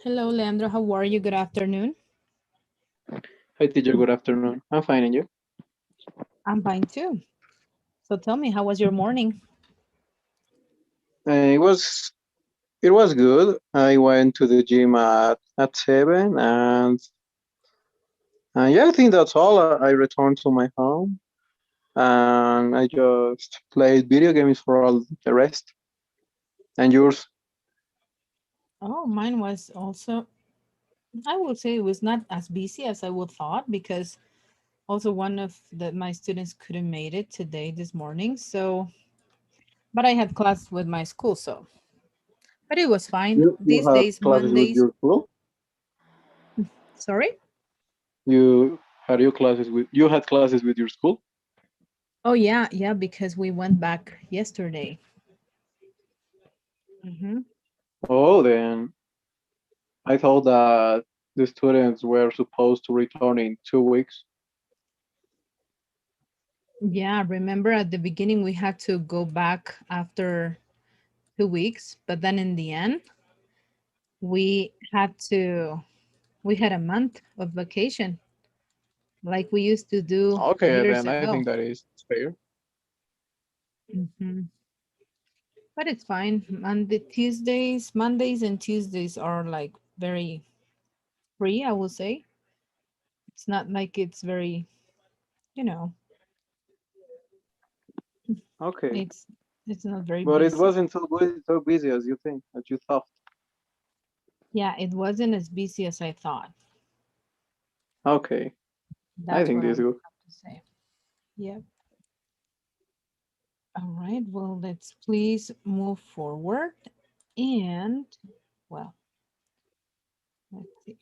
Hello, Leandro. How are you? Good afternoon. Hi, teacher. Good afternoon. I'm fine, and you? I'm fine too. So tell me, how was your morning? Uh, it was it was good. I went to the gym at 7, and yeah, I think that's all. I returned to my home, and I just played video games for all the rest. And yours? Oh, mine was also, I would say it was not as busy as I would thought because also one of my students couldn't made it today this morning. So, but I had class with my school, so, but it was fine. You These had days, classes with Mondays, your school. sorry? You had classes with your school. Oh yeah, yeah, because we went back yesterday. Hmm. Oh, then I thought that the students were supposed to return in 2 weeks. Yeah, remember at the beginning we had to go back after 2 weeks, but then in the end, we had to we had a month of vacation like we used to do Okay, years then I think ago. that is fair. Hmm. But it's fine. Mondays and Tuesdays are like very free, I will say. It's not like it's very, you know, Okay, it's it's not very but it busy. wasn't so busy as you think, as you thought. Yeah, it wasn't as busy as I thought. Okay, I That's think what I this is would good. have to say. Yep. All right. Well, let's please move forward. And, well, let's see.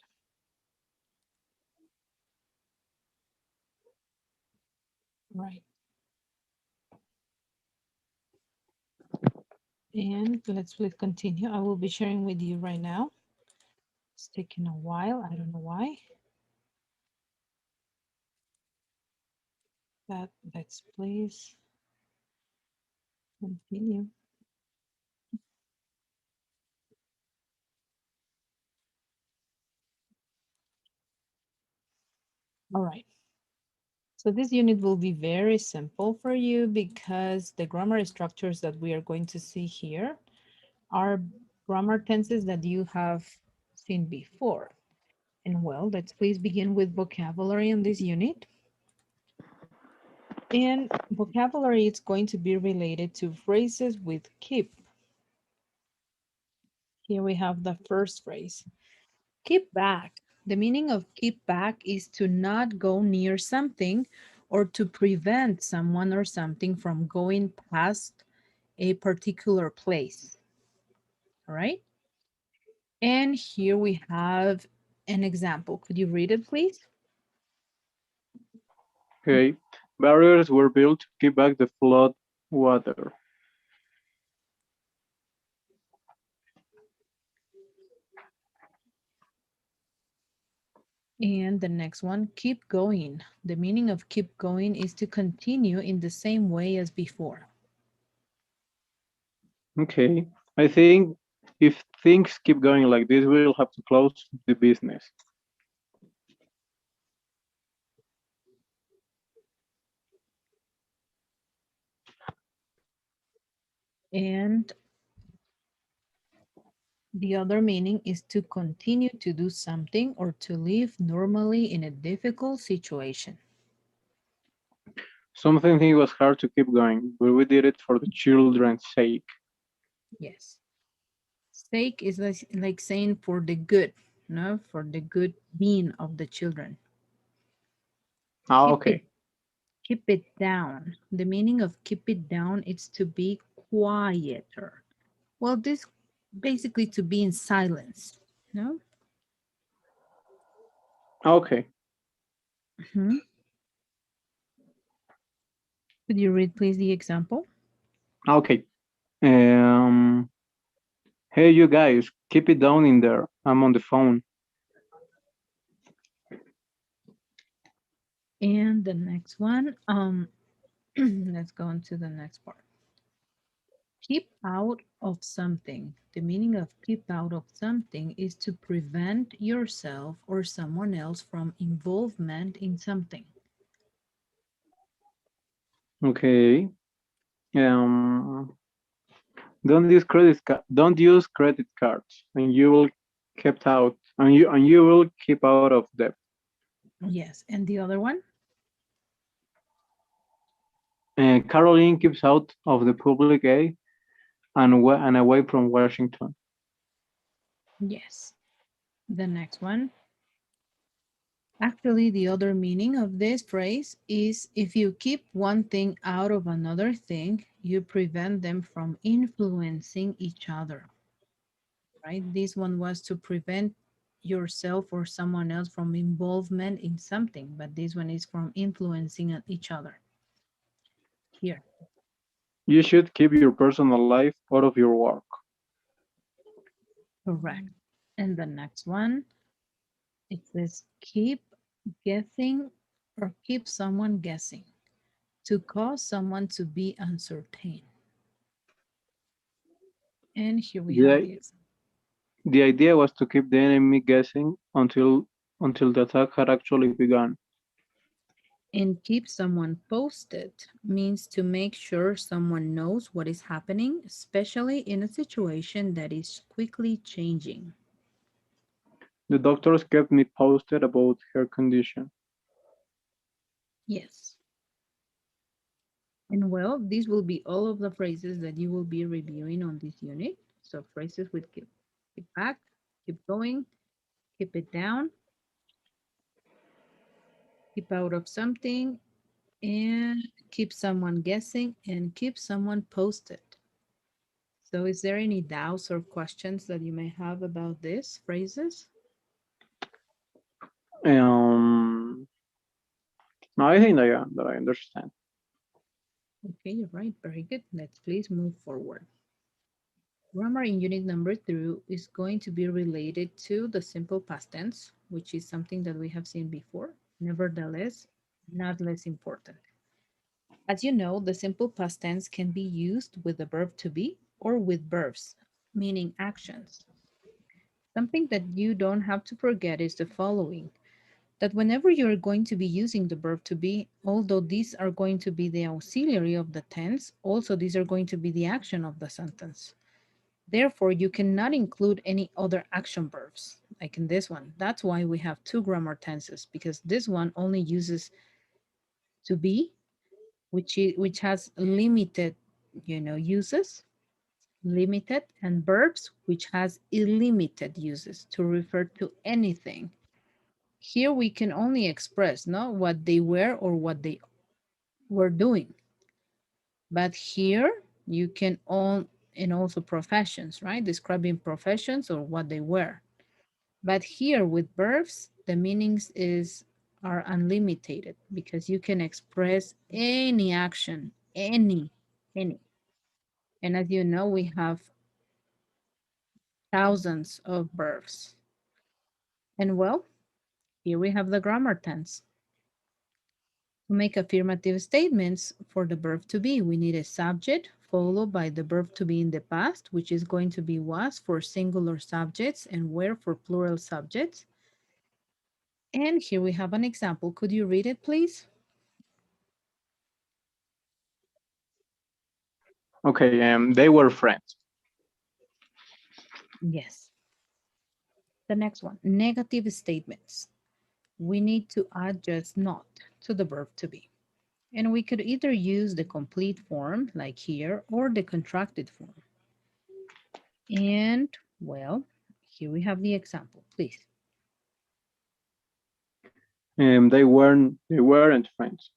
Right. And let's please continue. I will be sharing with you right now. It's taking a while. I don't know why. But let's please continue. All right. So this unit will be very simple for you because the grammar structures that we are going to see here are grammar tenses that you have seen before. And well, let's please begin with vocabulary in this unit. And vocabulary is going to be related to phrases with keep. Here we have the first phrase. Keep back. The meaning of keep back is to not go near something or to prevent someone or something from going past a particular place. All right. And here we have an example. Could you read it, please? Okay, barriers were built to keep back the flood water. And the next one, keep going. The meaning of keep going is to continue in the same way as before. Okay, I think if things keep going like this, we'll have to close the business. And the other meaning is to continue to do something or to live normally in a difficult situation. Something it was hard to keep going, but we did it for the children's sake. Yes. Sake is like saying for the good, no, for the good being of the children. Ah, Keep it okay. keep it down. The meaning of keep it down is to be quieter. Well, this basically to be in silence, no? Okay. Mhm. Could you read please the example? Okay. Um, hey, you guys, keep it down in there. I'm on the phone. And the next one, let's go on to the next part. Keep out of something. The meaning of keep out of something is to prevent yourself or someone else from involvement in something. Okay. Um, don't use credit cards, and you will kept out, and you will keep out of debt. Yes. And the other one? Caroline keeps out of the public eye and away from Washington. Yes. The next one. Actually, the other meaning of this phrase is if you keep one thing out of another thing, you prevent them from influencing each other, right? This one was to prevent yourself or someone else from involvement in something, but this one is from influencing each other. Here, You should keep your personal life out of your work. correct. And the next one, it says keep guessing or keep someone guessing to cause someone to be uncertain. And here we have The, the example. the idea was to keep the enemy guessing until the attack had actually begun. And keep someone posted means to make sure someone knows what is happening, especially in a situation that is quickly changing. The doctors kept me posted about her condition. Yes. And well, these will be all of the phrases that you will be reviewing on this unit. So phrases with keep back, keep going, keep it down, keep out of something, and keep someone guessing and keep someone posted. So is there any doubts or questions that you may have about these phrases? Um, no, I think that I understand. Okay, you're right. Very good. Let's please move forward. Grammar in unit number 2 is going to be related to the simple past tense, which is something that we have seen before. Nevertheless, not less important. As you know, the simple past tense can be used with the verb to be or with verbs, meaning actions. Something that you don't have to forget is the following, that whenever you're going to be using the verb to be, although these are going to be the auxiliary of the tense, also these are going to be the action of the sentence. Therefore, you cannot include any other action verbs, like in this one. That's why we have two grammar tenses, because this one only uses to be, which has limited, uses, limited, and verbs, which has illimited uses to refer to anything. Here we can only express, no, what they were or what they were doing. But here you can own, and also professions, right? Describing professions or what they were. But here with verbs, the meanings are unlimited because you can express any action, any. And as you know, we have thousands of verbs. And well, here we have the grammar tense. To make affirmative statements for the verb to be, we need a subject followed by the verb to be in the past, which is going to be was for singular subjects and were for plural subjects. And here we have an example. Could you read it, please? Okay, they were friends. Yes. The next one, negative statements. We need to add just not to the verb to be. And we could either use the complete form, like here, or the contracted form. And, well, here we have the example, please. They weren't friends.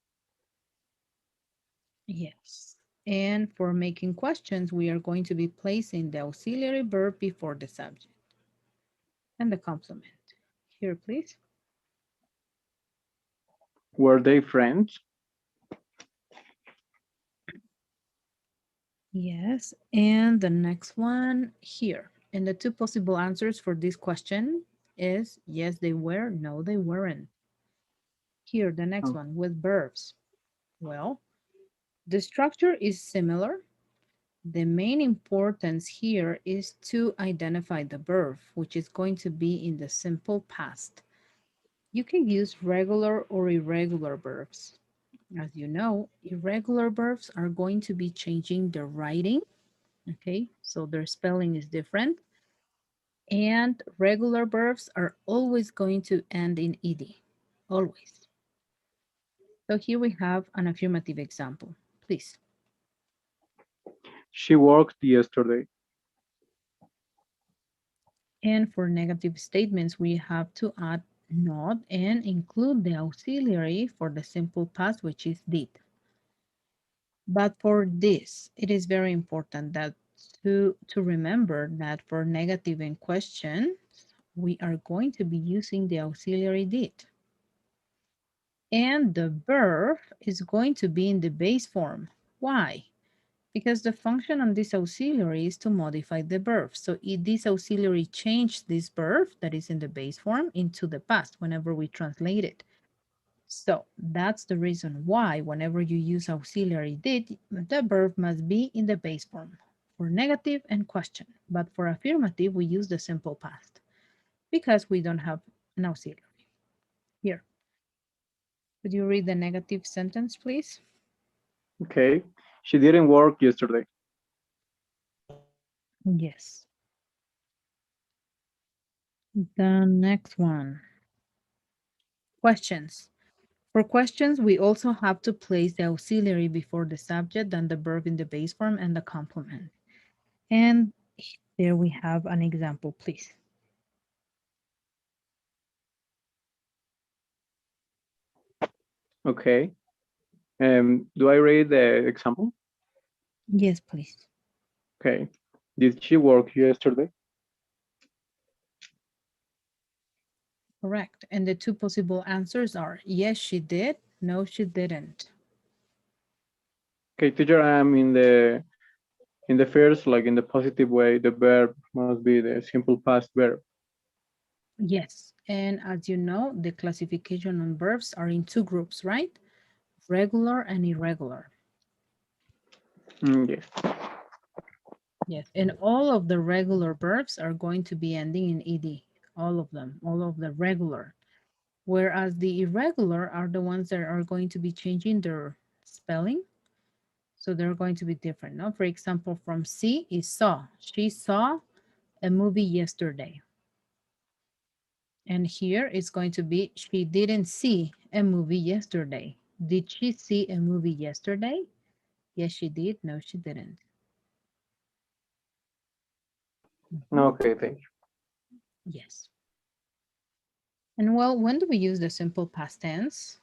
Yes. And for making questions, we are going to be placing the auxiliary verb before the subject and the complement. Here, please. Were they friends? Yes. And the next one here. And the two possible answers for this question is yes, they were, no, they weren't. Here, the next one with verbs. Well, the structure is similar, The main importance here is to identify the verb, which is going to be in the simple past. You can use regular or irregular verbs. As you know, irregular verbs are going to be changing their writing, okay? So their spelling is different. And regular verbs are always going to end in ed, always. So here we have an affirmative example, please. She worked yesterday. And for negative statements, we have to add not and include the auxiliary for the simple past, which is did. But for this, it is very important that to remember that for negative in question, we are going to be using the auxiliary did. And the verb is going to be in the base form. Why? Because the function on this auxiliary is to modify the verb. So if this auxiliary change this verb that is in the base form into the past whenever we translate it. So that's the reason why whenever you use auxiliary did, the verb must be in the base form for negative and question. But for affirmative, we use the simple past because we don't have an auxiliary. Here, could you read the negative sentence, please? Okay. She didn't work yesterday. Yes. The next one, questions. For questions, we also have to place the auxiliary before the subject, then the verb in the base form, and the complement. And there we have an example, please. Okay. Do I read the example? Yes, please. Okay. Did she work yesterday? Correct. And the two possible answers are yes, she did. No, she didn't. Okay, teacher, I'm in the first, like in the positive way, the verb must be the simple past verb. Yes. And as you know, the classification on verbs are in two groups, right? Regular and irregular. Yes. Yes. And all of the regular verbs are going to be ending in ed. All of them, all of the regular. Whereas the irregular are the ones that are going to be changing their spelling. So they're going to be different. No? For example, from see is saw. She saw a movie yesterday. And here it's going to be she didn't see a movie yesterday. Did she see a movie yesterday? Yes, she did. No, she didn't. Mhm. Okay, thank you. Yes. And well, when do we use the simple past tense?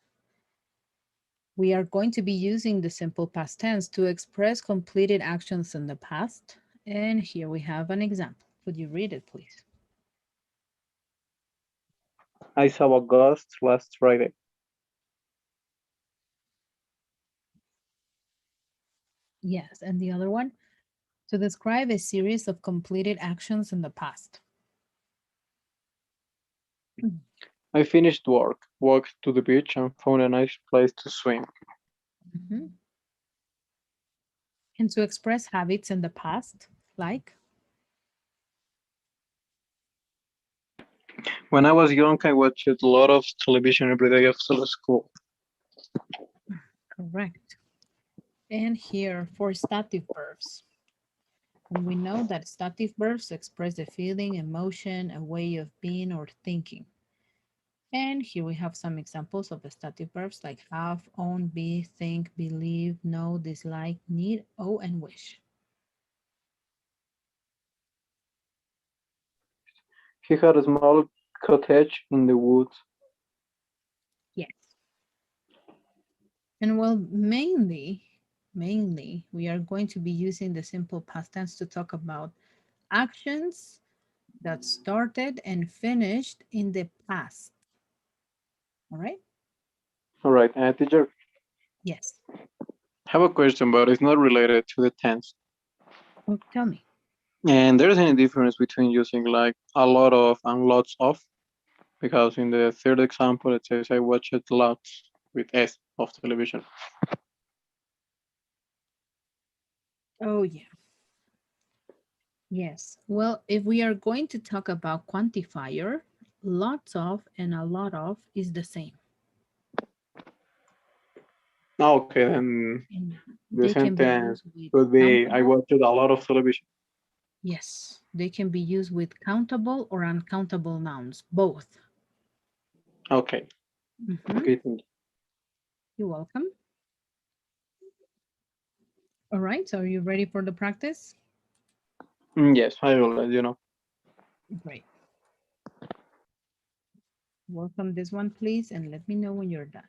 We are going to be using the simple past tense to express completed actions in the past. And here we have an example. Could you read it, please? I saw a ghost last Friday. Yes. And the other one? To describe a series of completed actions in the past. I finished work, walked to the beach, and found a nice place to swim. Mhm. And to express habits in the past, like, When I was young, I watched a lot of television every day after school. correct. And here for stative verbs. And we know that stative verbs express a feeling, emotion, a way of being or thinking. And here we have some examples of the stative verbs like have, own, be, think, believe, know, dislike, need, owe, and wish. He had a small cottage in the woods. Yes. And well, mainly, we are going to be using the simple past tense to talk about actions that started and finished in the past. All right? All right, teacher, Yes. I have a question, but it's not related to the tense. Oh, tell me. And there's any difference between using like a lot of and lots of? Because in the third example, it says I watched lots with S of television. Oh, yeah. Yes. Well, if we are going to talk about quantifier, lots of and a lot of is the same. Okay, then And the they can be sentence used with could be I countable. watched a lot of television. Yes. They can be used with countable or uncountable nouns, both. Okay, Mhm. okay, thank You're welcome. All right. So are you ready for the practice? you. Yes, I will let you know. Great. Work on this one, please, and let me know when you're done.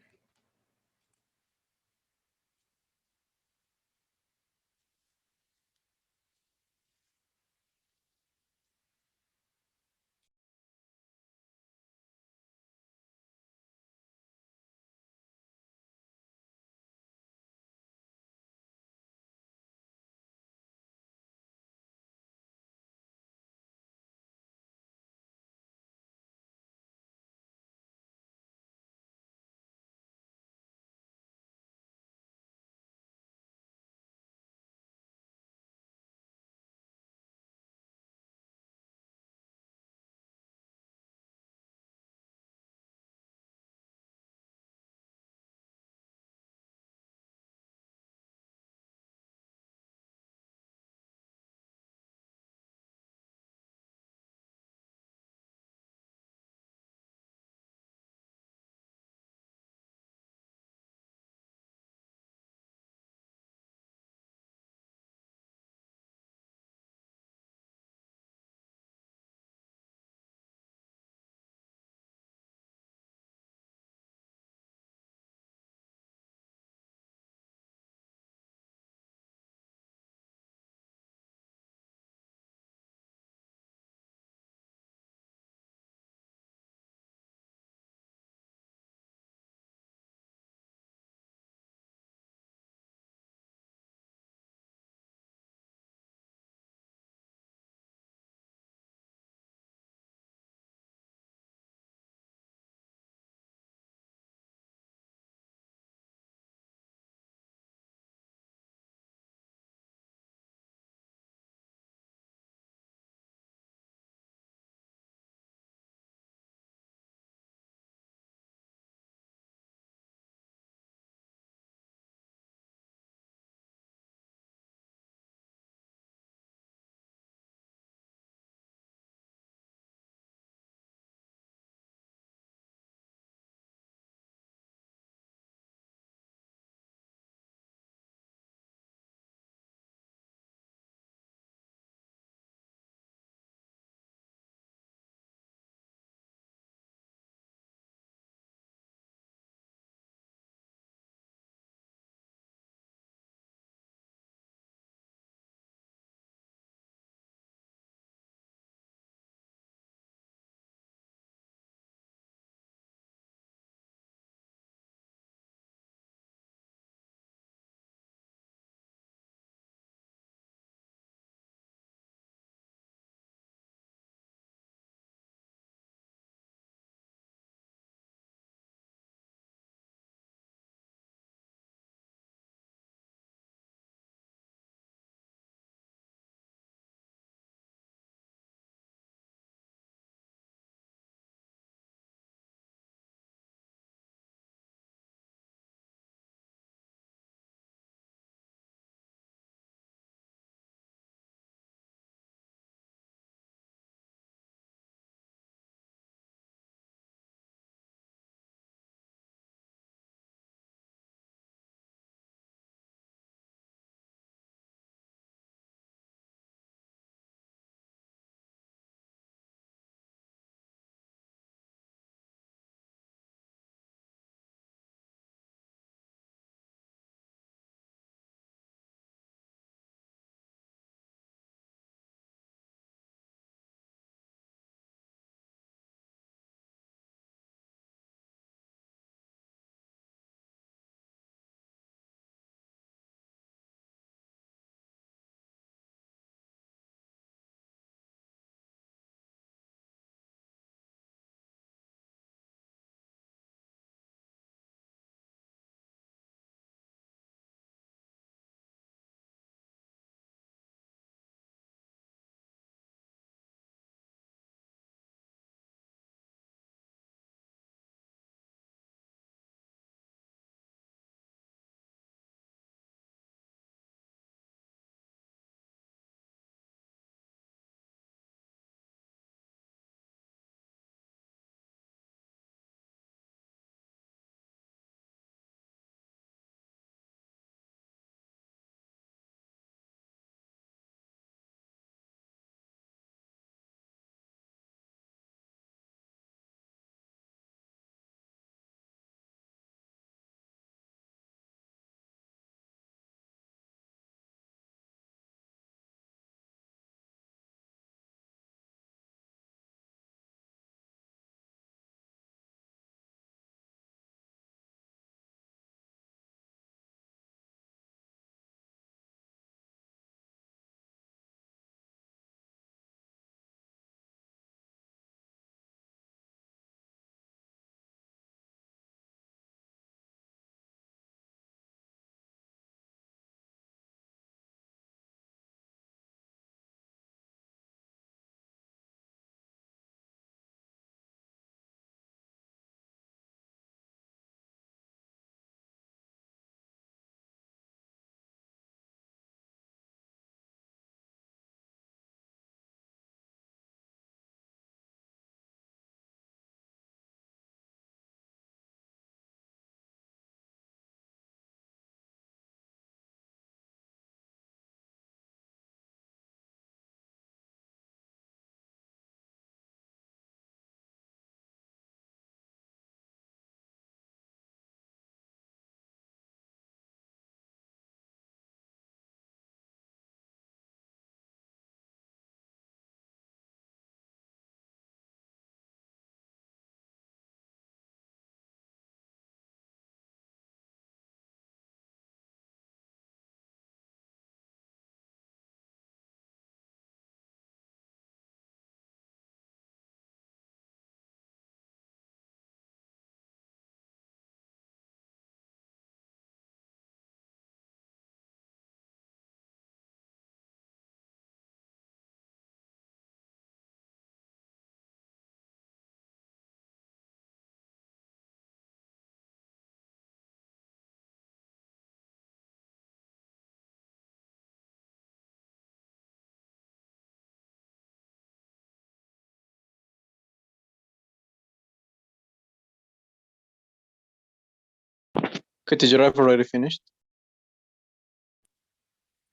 Okay, teacher, I've already finished.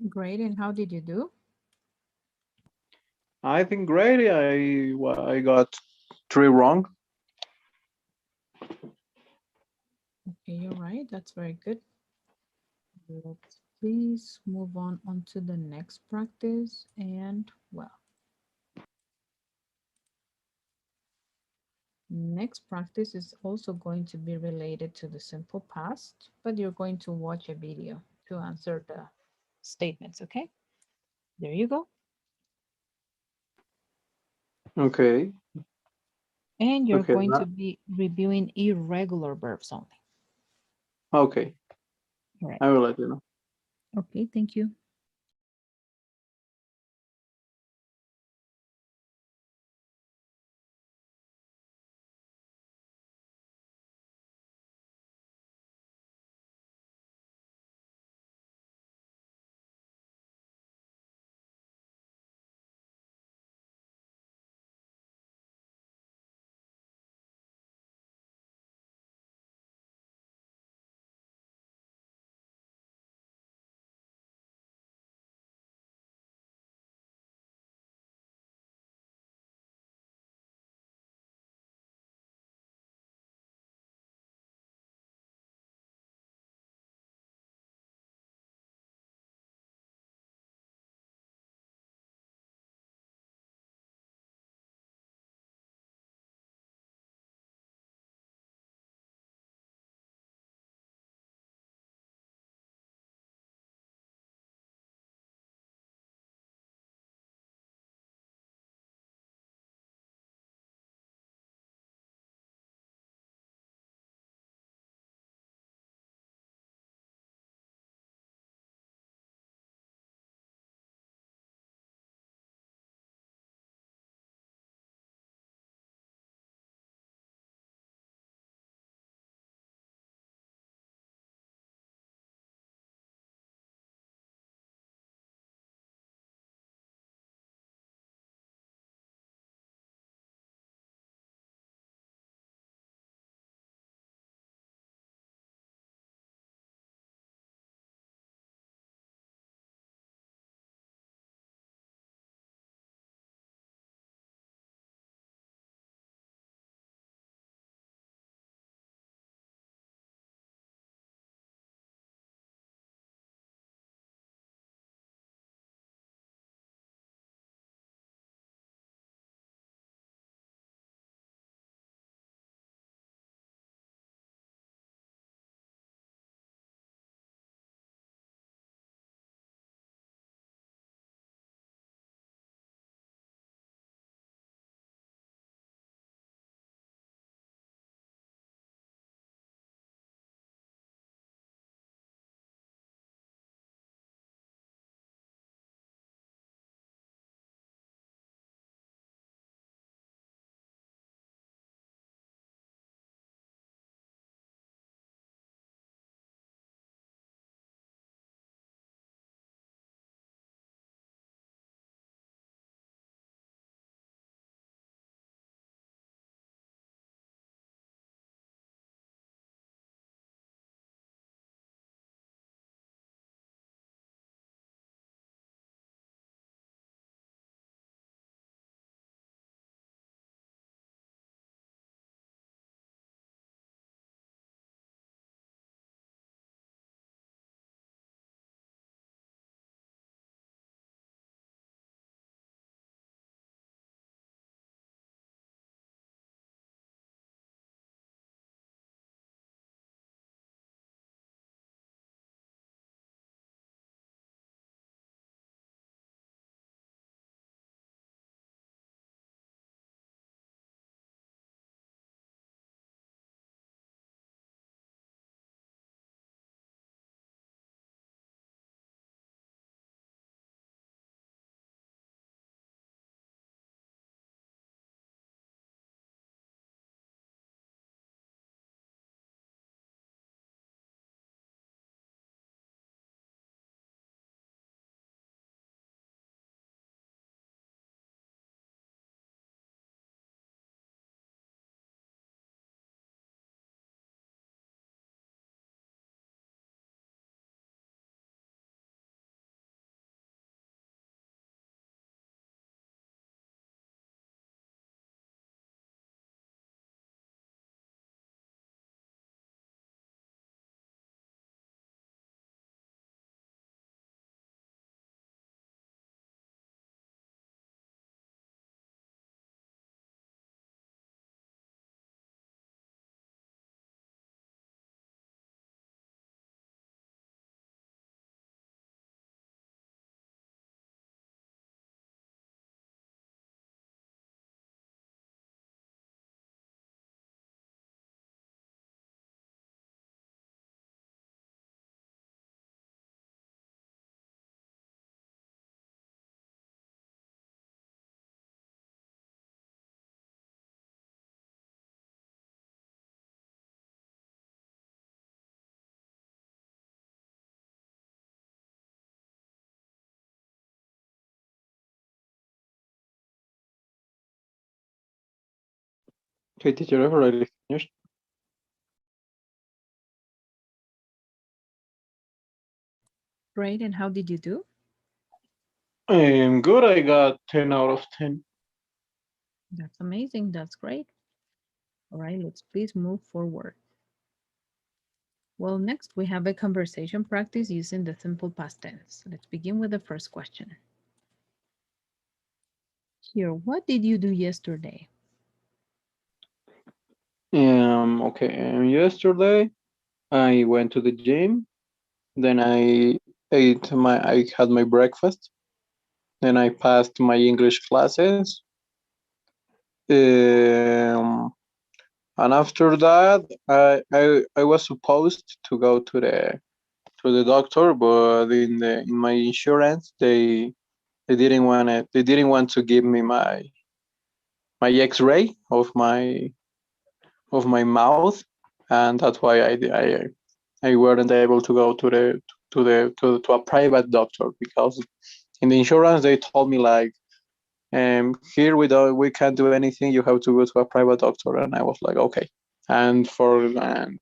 Great. And how did you do? I think great. I got three wrong. Okay, you're right. That's very good. Let's please move on to the next practice. And well, next practice is also going to be related to the simple past, but you're going to watch a video to answer the statements, okay? There you go. Okay. And you're Okay. going to be reviewing irregular verbs only. Okay. All right. I will let you know. Okay, thank you. Okay, teacher, I've already finished. Great. And how did you do? Good. I got 10 out of 10. That's amazing. That's great. All right, let's please move forward. Well, next we have a conversation practice using the simple past tense. Let's begin with the first question. Here, what did you do yesterday? Okay. Yesterday I went to the gym. Then I had my breakfast. Then I passed my English classes. Um, and after that, I was supposed to go to the doctor, but in my insurance they didn't want to give me my X-ray of my mouth, and that's why I weren't able to go to a private doctor because in the insurance they told me like here we can't do anything, you have to go to a private doctor, and I was like okay, and for and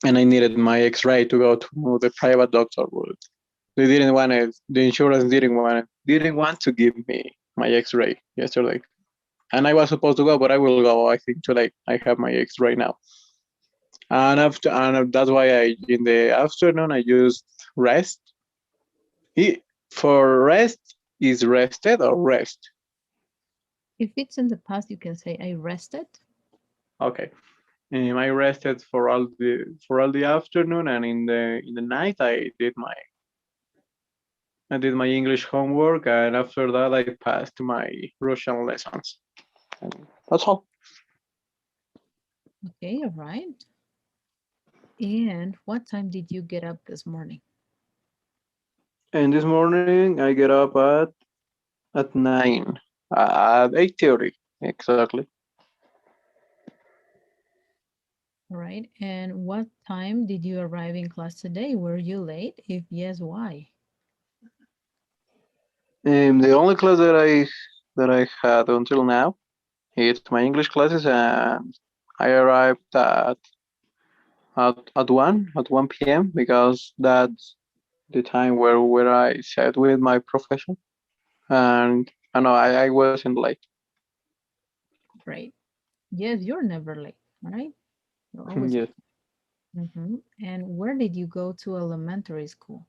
I needed my X-ray to go to the private doctor, but they didn't want it. The insurance didn't want to give me my X-ray yesterday, and I was supposed to go, but I will go. I think today. I have my X-ray now, and that's why I in the afternoon I just rest. He, for rest is rested or rest. If it's in the past, you can say I rested. Okay. I rested for all the afternoon, and in the night I did my English homework, and after that I passed my Russian lessons. And that's all. Okay, all right. And what time did you get up this morning? And this morning I get up at 9, at 8:30 exactly. All right. And what time did you arrive in class today? Were you late? If yes, why? The only class that I had until now it's my English classes, and I arrived at 1 p.m. because that's the time where I sat with my profession, and I know I wasn't late. Great. Yes, you're never late, all right? You're always Yes. on. And where did you go to elementary school?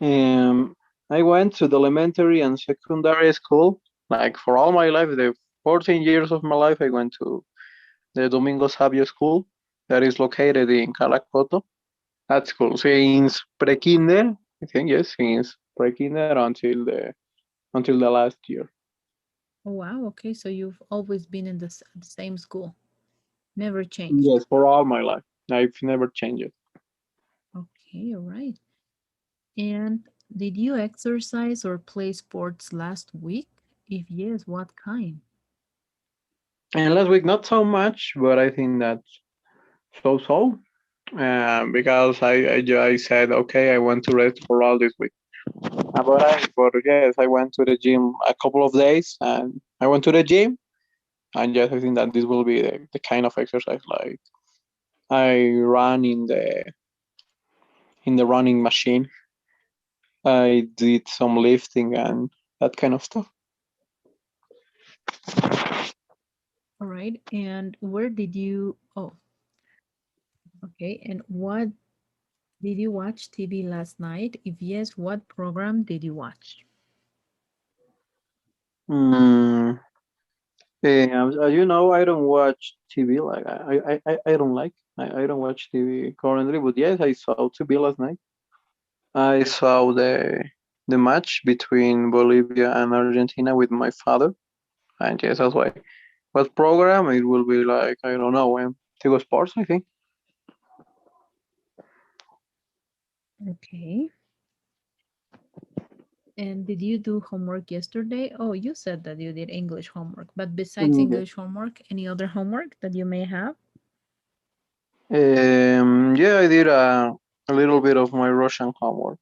Um, I went to the elementary and secondary school. Like for all my life, the 14 years of my life, I went to the Domingo Sabio School that is located in Calacoto. That school since pre-kinder, I think yes, since pre-kinder until the last year. Oh, wow. Okay. So you've always been in the same school, never changed. Yes, for all my life. I've never changed it. Okay. All right. And did you exercise or play sports last week? If yes, what kind? And last week, not so much, but I think that's so. Because I said, okay, I want to rest for all this week. But yes, I went to the gym a couple of days, and I went to the gym, and yes, I think that this will be the kind of exercise like I ran in the running machine. I did some lifting and that kind of stuff. All right. And where did you, oh, okay. And what did you watch TV last night? If yes, what program did you watch? Mm, as you know, I don't watch TV. Like I don't like. I don't watch TV currently. But yes, I saw TV last night. I saw the match between Bolivia and Argentina with my father, and yes, that's why. What program? It will be like I don't know. Tigo Sports, I think. Okay. And did you do homework yesterday? Oh, you said that you did English homework, but besides Yes. English homework, any other homework that you may have? Yeah, I did a little bit of my Russian homework.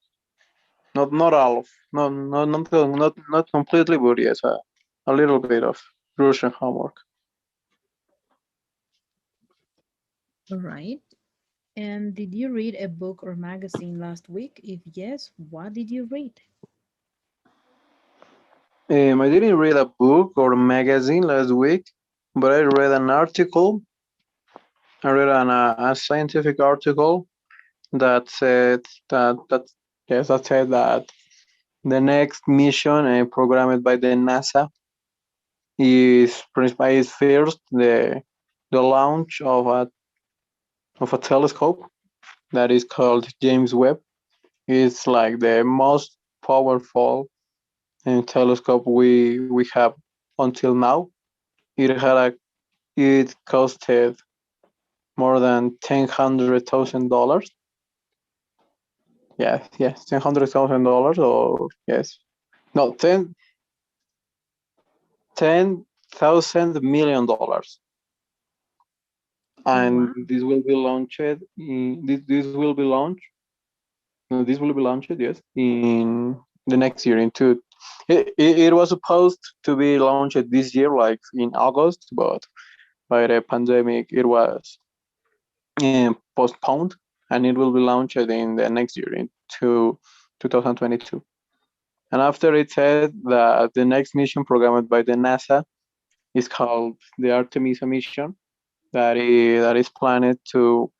Not all of, not completely, but yes, a little bit of. Russian homework. All right. And did you read a book or magazine last week? If yes, what did you read? I didn't read a book or magazine last week, but I read an article. I read a scientific article that said that yes, that said that the next mission programmed by the NASA is first the launch of a telescope that is called James Webb. It's like the most powerful telescope we have until now. It had a it costed more than $100,000. Yes, $100,000 or yes, no, $10,000 million, and Wow. this will be launched. This will be launched. No, this will be launched. Yes, in the next year. It was supposed to be launched this year, like in August, but by the pandemic, it was postponed, and it will be launched in the next year into 2022. And after it said that the next mission programmed by the NASA is called the Artemisa mission, that is planned to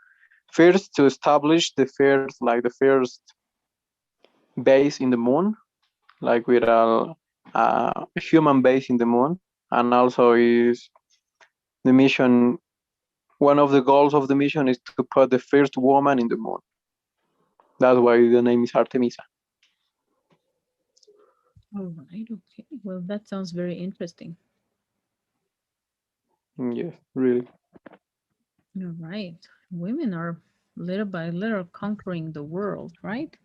first to establish the first base in the moon, like with a human base in the moon, and also is the mission. One of the goals of the mission is to put the first woman in the moon. That's why the name is Artemisa. All right. Okay. Well, that sounds very interesting. Yes, really. All right. Women are little by little conquering the world, right?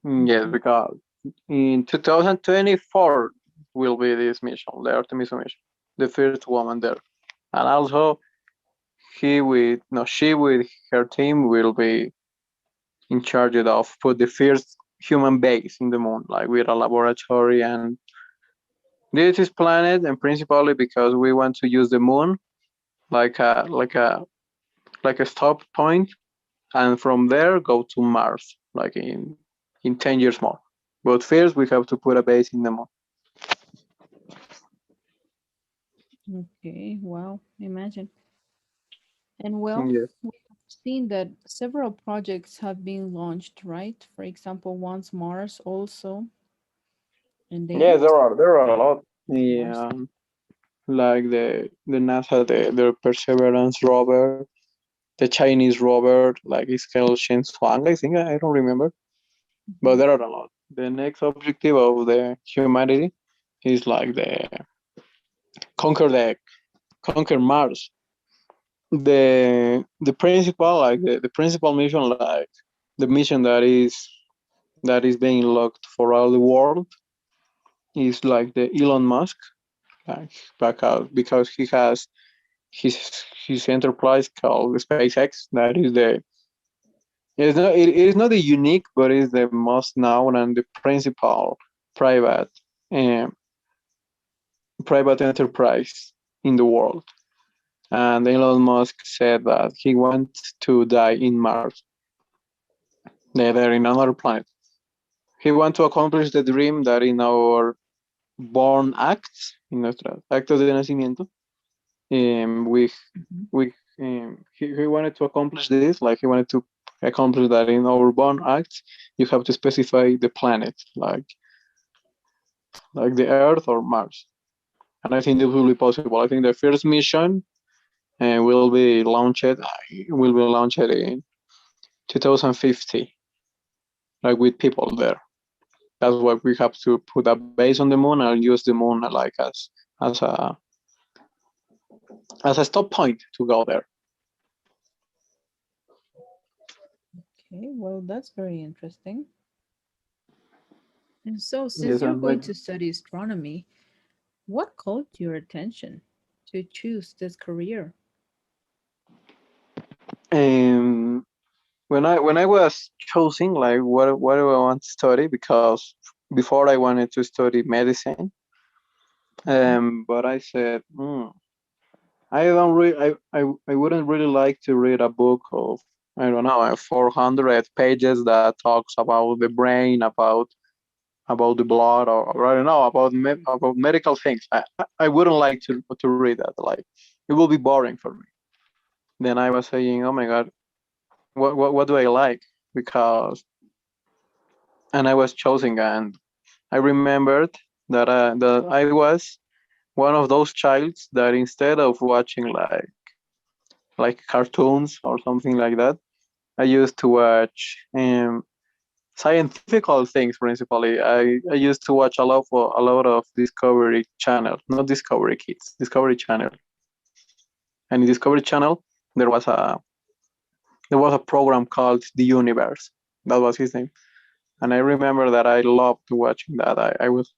Yes, Mhm. because in 2024 will be this mission, the Artemisa mission, the first woman there, and also she with her team will be in charge of put the first human base in the moon, like with a laboratory. And this is planned and principally because we want to use the moon like a stop point, and from there go to Mars, like in 10 years more. But first we have to put a base in the moon. Okay. Wow. Imagine. And well, Yes. we have seen that several projects have been launched, right? For example, once Mars also, and they Yes, have there are a lot. Mars. Yeah, like the NASA, the Perseverance rover, the Chinese rover, like it's called Shen Shuang, I think. I don't remember, but Mhm. there are a lot. The next objective of the humanity is like the conquer Mars. The principal like the principal mission, like the mission that is being locked for all the world, is like the Elon Musk, like back out because he has his enterprise called SpaceX. That is the it is not the unique, but is the most known and the principal private um, private enterprise in the world. And Elon Musk said that he wants to die in Mars, there in another planet. He wants to accomplish the dream that in our born acts, in nuestros actos de nacimiento, um, we Mhm. he wanted to accomplish this, like he wanted to accomplish that in our born acts. You have to specify the planet, like the Earth or Mars. And I think this will be possible. I think the first mission will be launched in 2050, like with people there. That's why we have to put a base on the moon and use the moon like as a as a stop point to go there. Okay, well, that's very interesting. And so, since Yes, you're and going like to study astronomy, what caught your attention to choose this career? um, when I was choosing like what do I want to study, because before I wanted to study medicine, But I said, I don't really, I wouldn't really like to read a book of, I don't know, 400 pages that talks about the brain, about the blood, or I don't know, about medical things. I wouldn't like to read that. Like, it will be boring for me. Then I was saying, oh my god, what do I like? Because, and I was choosing, and I remembered that I was one of those childs that instead of watching like cartoons or something like that, I used to watch scientific things principally. I used to watch a lot of Discovery Channel, not Discovery Kids, Discovery Channel. And in Discovery Channel, there was a there was a program called The Universe. That was his name. And I remember that I loved watching that. I was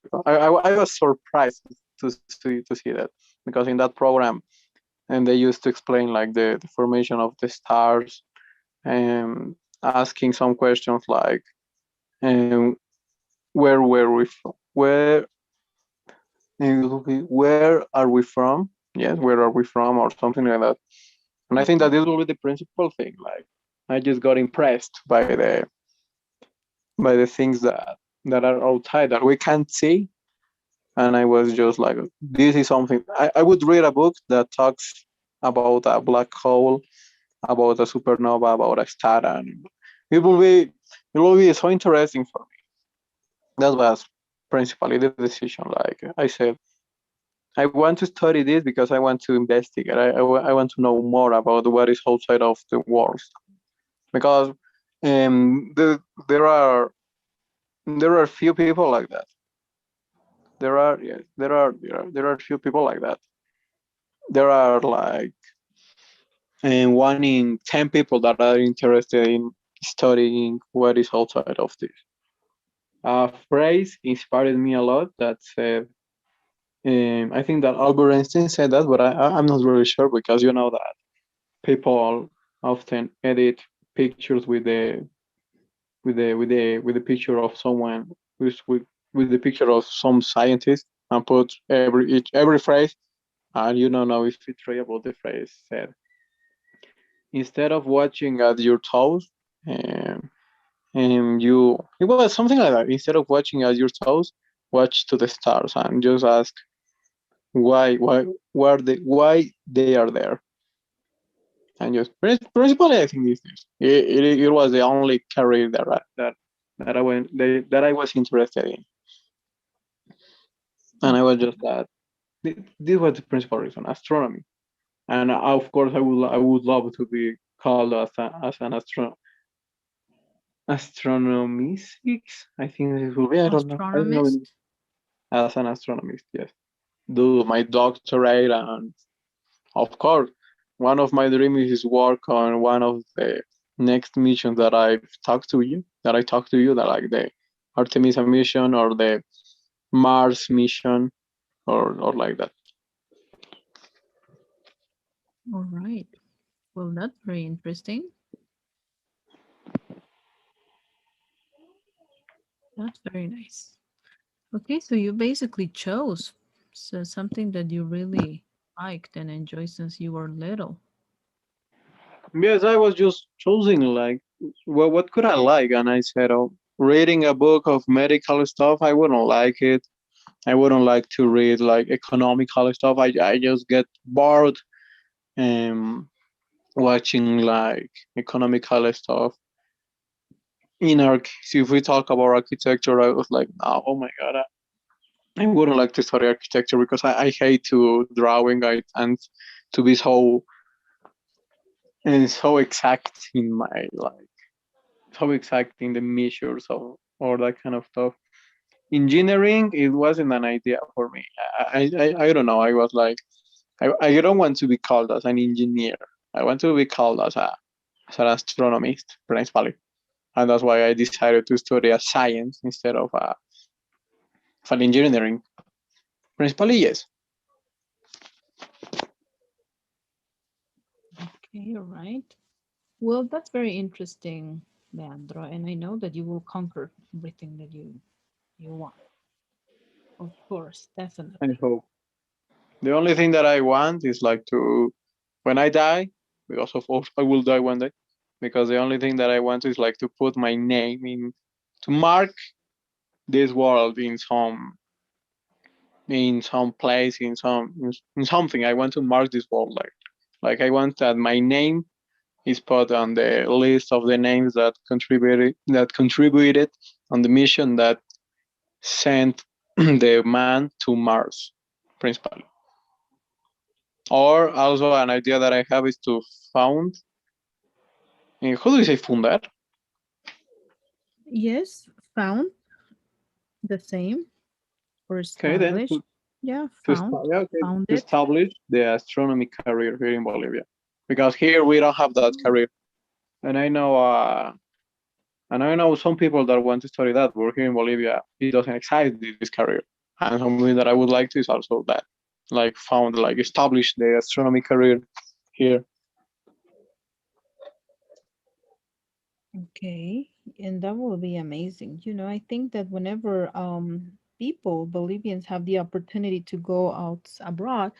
surprised to see that, because in that program, and they used to explain like the formation of the stars, and asking some questions like, um, where were we from? Where are we from? Yes, where are we from, or something like that. And I think that this will be the principal thing. Like, I just got impressed by the things that are outside that we can't see, and I was just like, this is something. I would read a book that talks about a black hole, about a supernova, about a star, and it will be it will be so interesting for me. That was principally the decision. Like I said, I want to study this because I want to investigate. I want to know more about what is outside of the world, because there are few people like that. There are yes, there are few people like that. There are like, and 1 in 10 people that are interested in studying what is outside of this. A phrase inspired me a lot that said, I think that Albert Einstein said that, but I'm not really sure, because you know that people often edit pictures with the picture of someone with the picture of some scientist, and put every phrase, and you don't know if it's real, but the phrase said, instead of watching at your toes, um, you it was something like that. Instead of watching at your toes, watch to the stars, and just ask why they are there. And just principally, I think it was the only career that I was interested in, and I was just that. This was the principal reason: astronomy. And of course, I would love to be called as an astronomist. I think this will be. I don't know Astronomist. as an astronomist. Yes, do my doctorate, and of course, one of my dreams is work on one of the next missions that I like the Artemisa mission, or the Mars mission, or like that. All right. Well, that's very interesting. That's very nice. Okay, so you basically chose something that you really liked and enjoyed since you were little. Yes, I was just choosing like, well, what could I like? And I said, oh, reading a book of medical stuff, I wouldn't like it. I wouldn't like to read like economical stuff. I just get bored, um watching like economical stuff. In our case, if we talk about architecture, I was like, oh my god, I wouldn't like to study architecture, because I hate to drawing, and to be so exact in my like so exact in the measures or that kind of stuff. Engineering, it wasn't an idea for me. I don't know. I was like, I don't want to be called as an engineer. I want to be called as an astronomist, principally, and that's why I decided to study a science instead of an engineering. Principally, yes. Okay, all right. Well, that's very interesting, Leandro, and I know that you will conquer everything that you want. Of course, I definitely. hope. The only thing that I want is like to when I die, because of course I will die one day. Because the only thing that I want is like to put my name in to mark this world in some place in something. I want to mark this world like I want that my name is put on the list of the names that contributed on the mission that sent the man to Mars, principally. Or also an idea that I have is to found. How do you say fundar? Yes, found the same or Okay, then established. Yeah, yeah, okay, to founded. establish the astronomy career here in Bolivia, because here we don't have that career. And I know, some people that want to study that, but here in Bolivia, it doesn't exist this career. And something that I would like to is also that, like found, like establish the astronomy career here. Okay, and that will be amazing. I think that whenever people, Bolivians, have the opportunity to go out abroad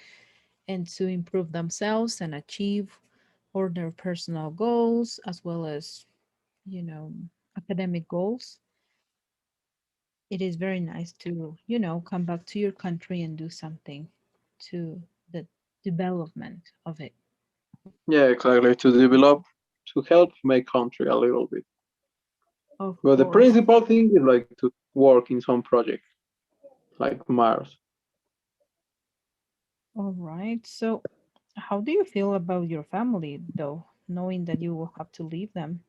and to improve themselves and achieve all their personal goals as well as, you know, academic goals, it is very nice to, come back to your country and do something to the development of it. Yeah, exactly. To develop, to help my country a little bit. Of But the course. principal thing is like to work in some project like Mars. All right. So, how do you feel about your family, though, knowing that you will have to leave them?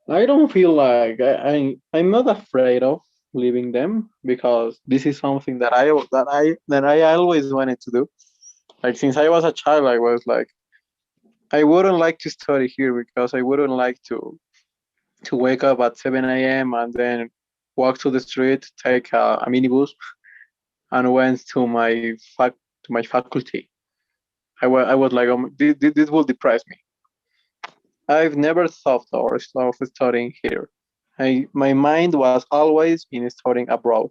I don't feel like I'm not afraid of leaving them because this is something that I always wanted to do. Like since I was a child, I was like I wouldn't like to study here because I wouldn't like to wake up at 7 a.m. and then walk to the street, take a minibus, and went to my faculty. I was like, this will depress me. I've never thought of studying here. My mind was always in studying abroad,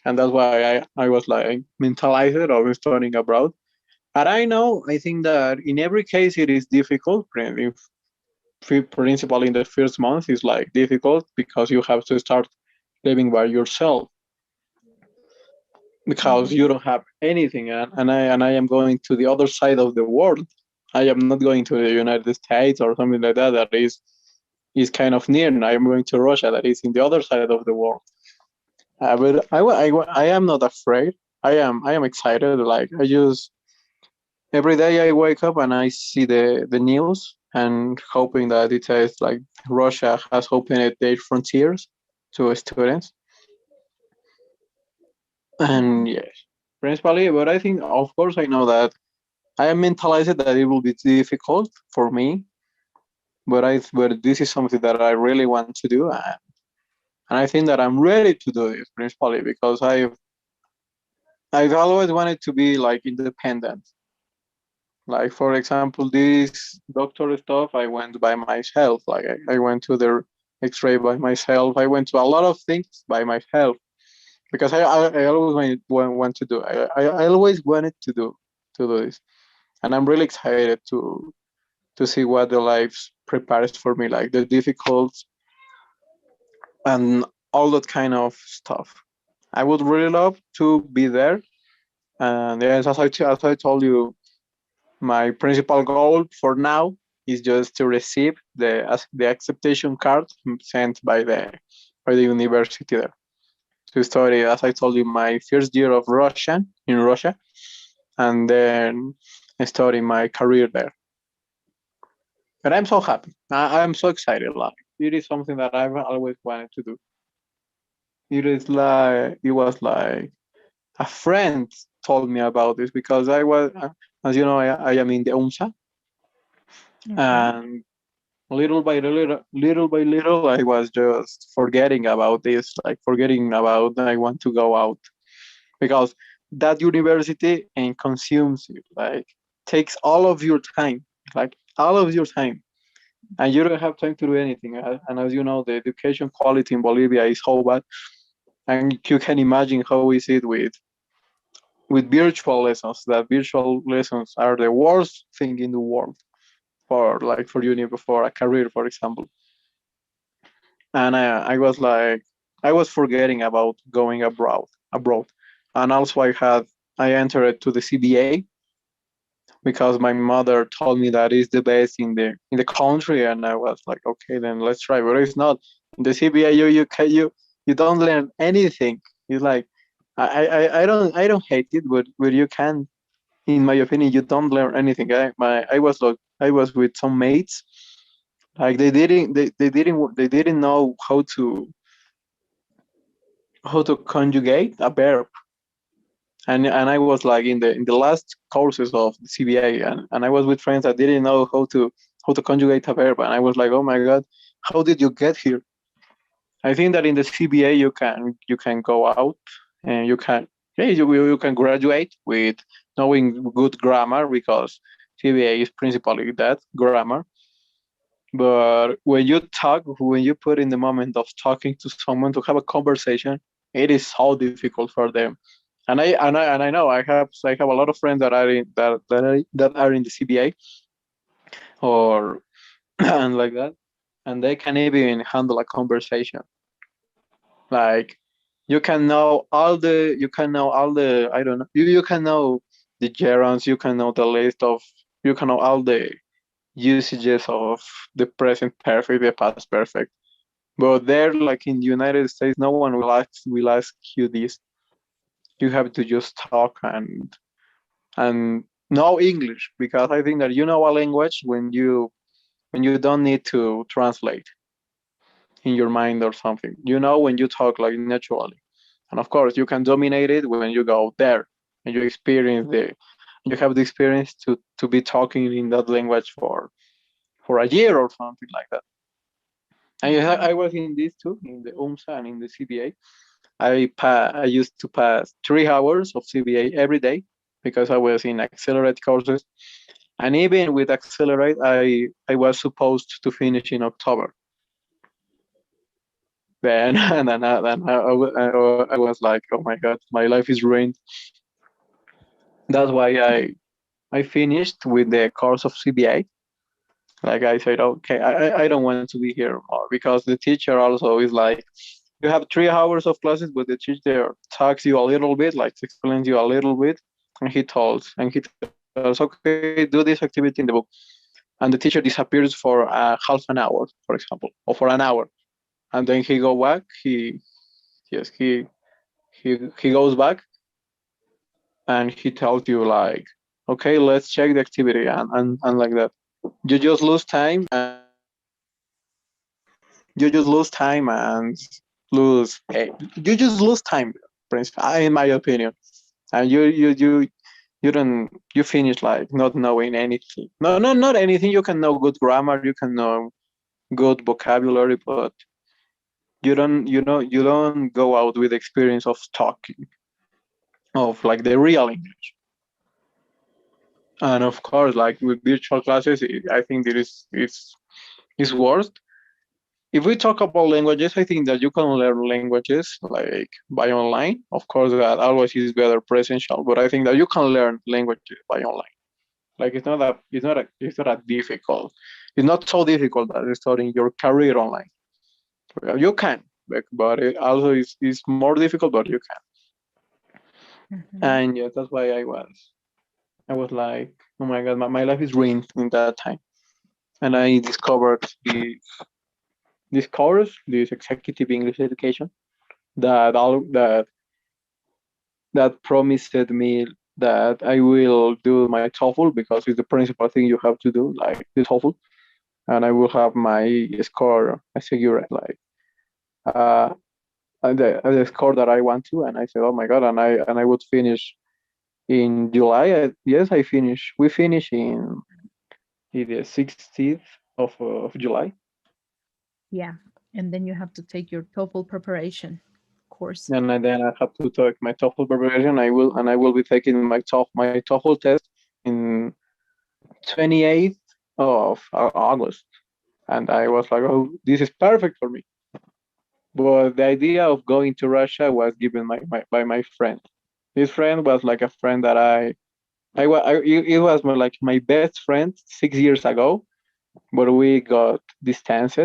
and that's why I was like mentalized of studying abroad. And I think that in every case it is difficult. Principally in the first month is like difficult because you have to start living by yourself because Mhm. you don't have anything, and I am going to the other side of the world. I am not going to the United States or something like that. That is kind of near. And I am going to Russia, that is in the other side of the world. But I am not afraid. I am excited. Like I just every day I wake up and I see the news and hoping that it says like Russia has opened their frontiers to students. And Mhm. yes, principally. But I think, of course, I know that I am mentalized that it will be difficult for me. But this is something that I really want to do, and I think that I'm ready to do this principally because I've always wanted to be like independent. Like for example, this doctor stuff, I went by myself. Like I went to the X-ray by myself. I went to a lot of things by myself because I always want to do. I always wanted to do this, and I'm really excited to see what the life prepares for me, like the difficult and all that kind of stuff. I would really love to be there. And yes, as I told you, my principal goal for now is just to receive the acceptation card sent by the university there to study. As I told you, my first year of Russian in Russia, and then study my career there. But I'm so happy. I'm so excited. Like it is something that I've always wanted to do. It was like a friend told me about this because as you know, I am in the UNSA, Okay. and little by little, I was just forgetting about this, like forgetting about I want to go out because that university and consumes you, like takes all of your time, like all of your time, and you don't have time to do anything. And as you know, the education quality in Bolivia is so bad, and you can imagine how is it with virtual lessons. That virtual lessons are the worst thing in the world for like for uni for a career, for example. And I was like, I was forgetting about going abroad, and also I entered to the CBA because my mother told me that it's the best in the country, and I was like, okay, then let's try. But it's not in the CBA. You don't learn anything. It's like I don't hate it, but you can, in my opinion, you don't learn anything. I was with some mates, like they didn't know how to conjugate a verb, and I was like in the last courses of the CBA, and I was with friends that didn't know how to conjugate a verb, and I was like, oh my god, how did you get here? I think that in the CBA you can go out and you can, yeah, you can graduate with knowing good grammar because CBA is principally that grammar. But when you put in the moment of talking to someone to have a conversation, it is so difficult for them. And I know I have a lot of friends that are that are in the CBA or and like that, and they can even handle a conversation. Like you can know all the I don't know you can know the gerunds, you can know the list of you can know all the usages of the present perfect, the past perfect. But there, like in the United States, no one will ask you this. You have to just talk and know English because I think that you know a language when you don't need to translate in your mind or something. You know when you talk like naturally, and of course you can dominate it when you go there and you have the experience to be talking in that language for a year or something like that. And Mhm. I was in this too in the UMSA and in the CBA. I used to pass 3 hours of CBA every day because I was in accelerate courses, and even with accelerate, I was supposed to finish in October. Then and then I was like, oh my god, my life is ruined. That's why I finished with the course of CBA. Like I said, okay, I don't want to be here more because the teacher also is like, you have 3 hours of classes, but the teacher talks you a little bit, like explains you a little bit, and he tells, okay, do this activity in the book, and the teacher disappears for half an hour, for example, or for an hour, and then he go back. Yes, he goes back and he tells you like, okay, let's check the activity and like that. You just lose time and you just lose time and lose. You just lose time, in my opinion, and you don't you finish like not knowing anything. No, not anything. You can know good grammar, you can know good vocabulary, but you don't go out with experience of talking of like the real English. And of course, like with virtual classes, I think it is worse. If we talk about languages, I think that you can learn languages like by online. Of course, that always is better presential, but I think that you can learn languages by online. Like it's not a difficult. It's not so difficult as starting your career online. Well, you can, but it also is more difficult, but you can. Mhm. And yeah, that's why I was like, oh my god, my life is ruined in that time. And I discovered this course, this executive English education that that promised me that I will do my TOEFL because it's the principal thing you have to do, like the TOEFL, and I will have my score assured, like uh, the score that I want to. And I said, oh my god, and I would finish in July. Yes, I finish. We finish in the 16th of July, Yeah. And then you have to take your TOEFL preparation course. and then I have to take my TOEFL preparation. I will be taking my TOEFL test in 28th of August. And I was like, oh, this is perfect for me. But the idea of going to Russia was given by my friend. This friend was like a friend that it was like my best friend 6 years ago, but we got distanced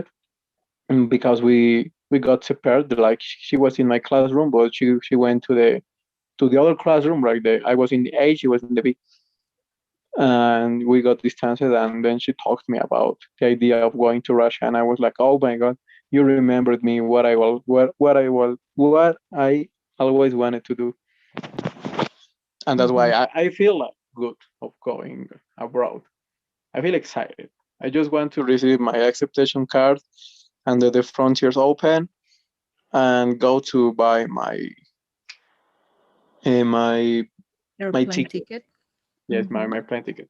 because we got separated. Like she was in my classroom, but she went to the other classroom. Like I was in the A, she was in the B, and we got distanced. And then she talked to me about the idea of going to Russia, and I was like, oh my god, you remembered me, what I always wanted to do, and that's why Mhm. I feel like good of going abroad. I feel excited. I just want to receive my acceptation card and the frontiers open and go to buy uh, my my Airplane ticket. ticket. Yes, Hmm. my plane ticket.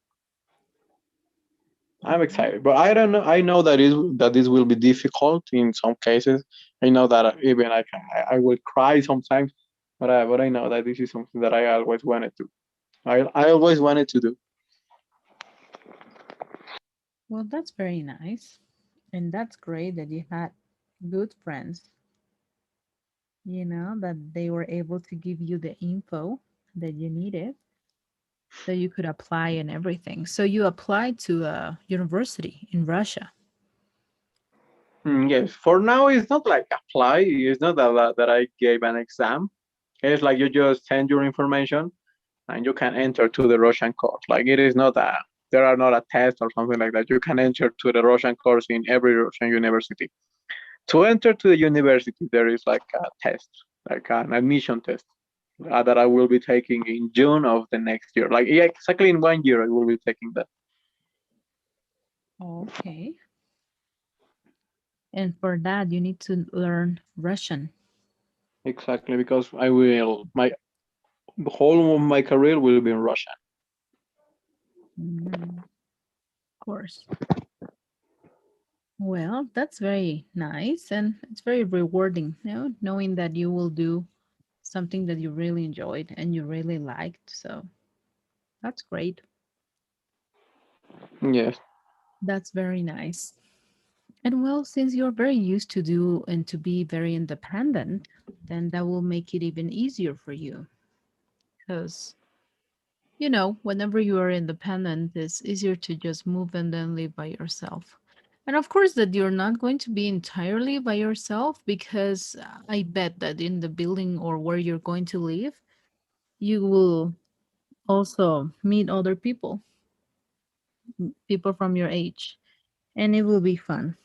I'm Oh, excited, but I don't know. I know that this will be difficult in some cases. I know that even I will cry sometimes, but I know that this is something that I always wanted to. I always wanted to do. well, that's very nice. And that's great that you had good friends, that they were able to give you the info that you needed so you could apply and everything. So you applied to a university in Russia. Yes, for now it's not like apply. It's not that I gave an exam. It's like you just send your information and you can enter to the Russian course. Like it is not a there are not a test or something like that. You can enter to the Russian course in every Russian university. To enter to the university, there is like a test, like an admission test that I will be taking in June of the next year. Like yeah, exactly in 1 year, I will be taking that. Okay. And for that, you need to learn Russian. Exactly because I will my whole of my career will be in Russian. Mhm. Of course. Well, that's very nice and it's very rewarding, knowing that you will do something that you really enjoyed and you really liked. So that's great. Yes. That's very nice. And well, since you're very used to do and to be very independent, then that will make it even easier for you. Because, whenever you are independent, it's easier to just move and then live by yourself. And of course, that you're not going to be entirely by yourself because I bet that in the building or where you're going to live, you will also meet other people, people from your age, and it will be fun.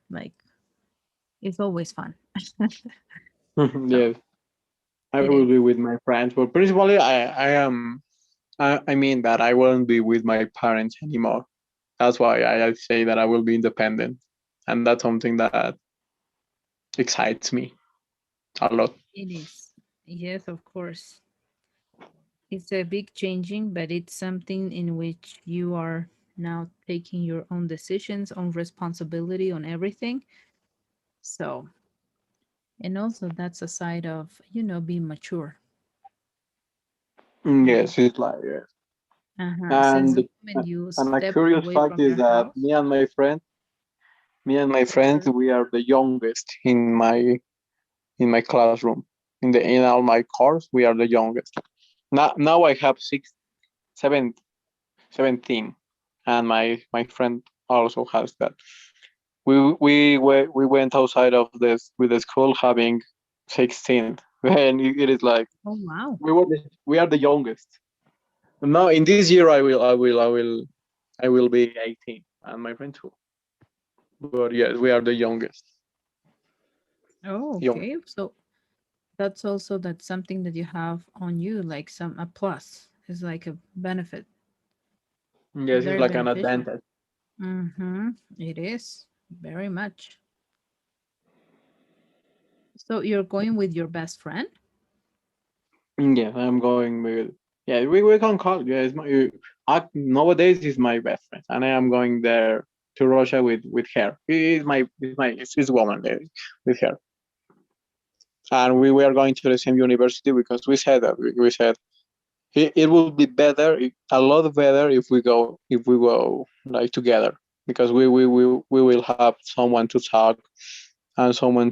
Like, it's always fun. So, Yes. I it will is. be with my friends, but principally I mean that I won't be with my parents anymore. That's why I say that I will be independent, and that's something that excites me a lot. It is. Yes, of course. It's a big changing, but it's something in which you are now taking your own decisions, own responsibility on everything. So, and also that's a side of, being mature. Yes, it's like yes. Since the And moment you and a stepped curious away fact from is your that house, me and my friends, we are the youngest in my classroom. In all my course, we are the youngest. Now I have 17, and my friend also has that. We went outside of this with the school having 16, and it is like oh wow. we are the youngest. No, in this year I will be 18, and my friend too. But yes, we are the youngest. Oh, Young. okay. So that's something that you have on you, like a plus. It's like a benefit. Yes, it's Very like an beneficial. advantage. Mm-hmm. It is very much. So you're going with your best friend? Yes, I'm going with. Yeah, we can call. Yeah, nowadays is my best friend, and I am going there to Russia with her. It's his woman there with her, and we were going to the same university because we said that we said it would be better, a lot better if we go like together because we will have someone to talk and someone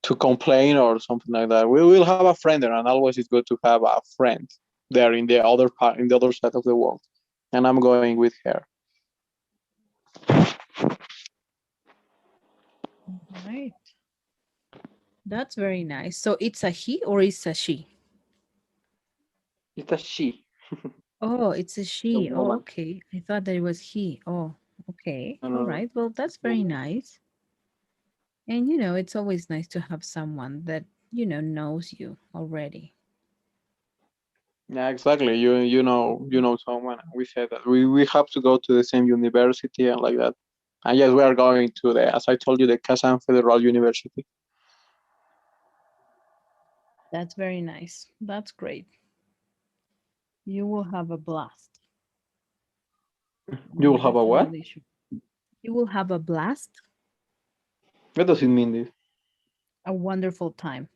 to complain or something like that. We will have a friend there, and always it's good to have a friend there in the other part, in the other side of the world. And I'm going with her. Right. That's very nice. So it's a he or it's a she? It's a she, Oh, it's a a she. Oh, woman. okay. I thought that it was he. Oh, okay. No, All no, no. right. Well, that's very Woman. nice. And it's always nice to have someone that, knows you already. Yeah, exactly. You know someone. We said that we have to go to the same university and like that. And yes, we are going to the, as I told you, the Kazan Federal University. That's very nice. That's great. You will have a blast. You I'm will have a what? definitely sure. You will have a blast, What does it mean? This a wonderful time.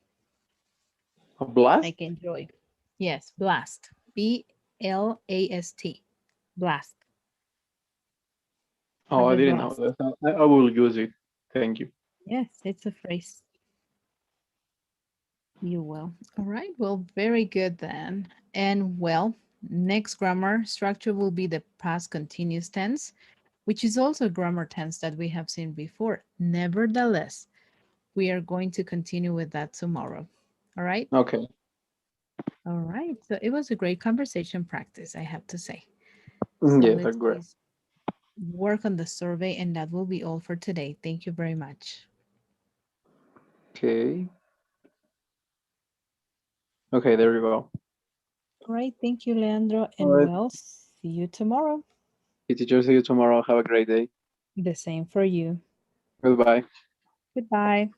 a blast? Like enjoy. Yes, blast. Blast. Blast. Oh, Have I a didn't know blast. that. I will use it. Thank you. Yes, it's a phrase. You will. All right. Well, very good then. And well, next grammar structure will be the past continuous tense, which is also a grammar tense that we have seen before. Nevertheless, we are going to continue with that tomorrow. All right. Okay. All right. So it was a great conversation practice, I have to say. So Yes, let's agree. please work on the survey, and that will be all for today. Thank you very much. Okay. Okay, there you go. All right. Thank you, Leandro. All And right. well, see you tomorrow. Okay, teacher, see you tomorrow. Have a great day. The same for you. Goodbye. Goodbye.